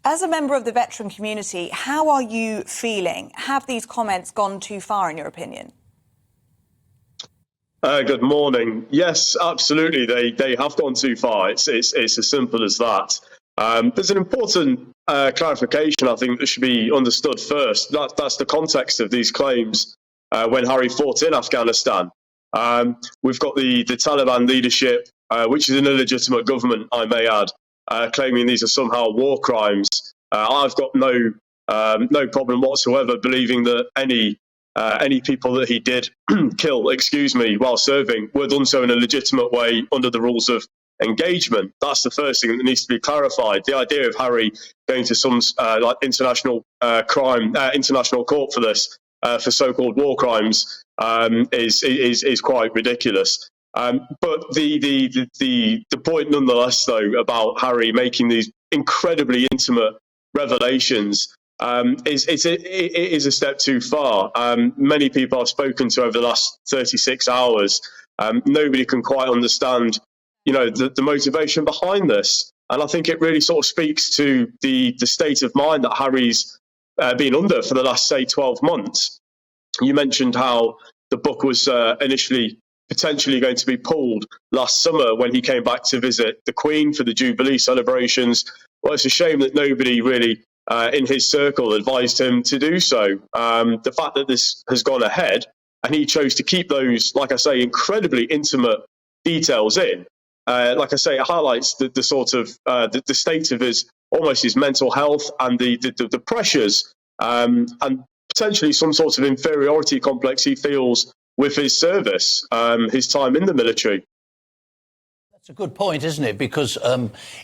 As a member of the veteran community, how are you feeling? Have these comments gone too far, in your opinion? Good morning. Yes, absolutely. They have gone too far. It's as simple as that. There's an important clarification, I think, that should be understood first. That's the context of these claims when Harry fought in Afghanistan. We've got the Taliban leadership, which is an illegitimate government, I may add, claiming these are somehow war crimes. I've got no problem whatsoever believing that any people that he did kill, while serving, were done so in a legitimate way under the rules of engagement. That's the first thing that needs to be clarified. The idea of Harry going to some international court for this, for so-called war crimes, is quite ridiculous. But the point, nonetheless, though, about Harry making these incredibly intimate revelations is a step too far. Many people I've spoken to over the last 36 hours, nobody can quite understand, the motivation behind this. And I think it really sort of speaks to the state of mind that Harry's been under for the last, say, 12 months. You mentioned how the book was initially potentially going to be pulled last summer when he came back to visit the Queen for the Jubilee celebrations. Well, it's a shame that nobody really in his circle advised him to do so. The fact that this has gone ahead and he chose to keep those, like I say, incredibly intimate details in, like I say, it highlights the sort of the state of his mental health and the pressures and potentially some sort of inferiority complex he feels with his service, his time in the military. That's a good point, isn't it? Because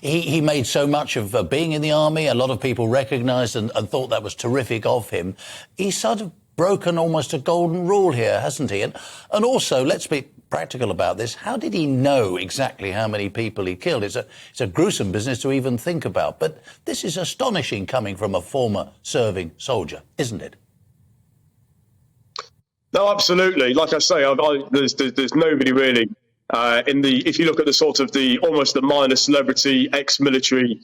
he made so much of being in the army. A lot of people recognised and thought that was terrific of him. He's sort of broken almost a golden rule here, hasn't he? And also, let's be practical about this. How did he know exactly how many people he killed? It's a gruesome business to even think about. But this is astonishing coming from a former serving soldier, isn't it? No, absolutely. Like I say, there's nobody really if you look at the sort of almost the minor celebrity ex-military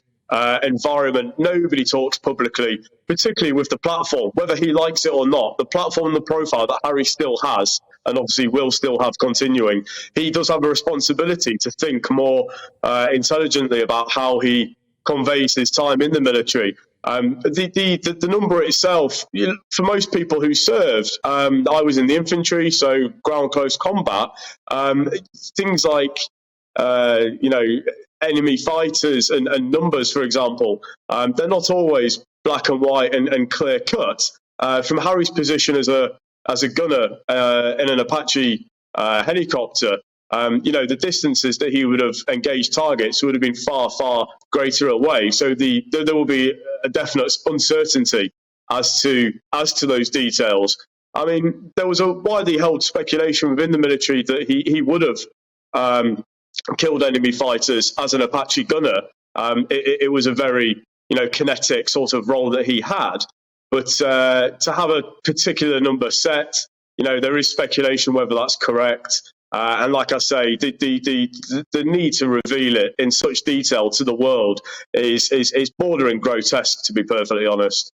environment, nobody talks publicly, particularly with the platform, whether he likes it or not. The platform and the profile that Harry still has, and obviously will still have continuing, he does have a responsibility to think more intelligently about how he conveys his time in the military. The number itself, for most people who served, I was in the infantry, so ground close combat, things like, enemy fighters and numbers, for example, they're not always black and white and clear cut. From Harry's position as a gunner in an Apache helicopter, the distances that he would have engaged targets would have been far, far greater away. So there will be a definite uncertainty as to those details. I mean, there was a widely held speculation within the military that he would have killed enemy fighters as an Apache gunner. It was a very, kinetic sort of role that he had. But to have a particular number set, there is speculation whether that's correct. And like I say, the need to reveal it in such detail to the world is bordering grotesque, to be perfectly honest.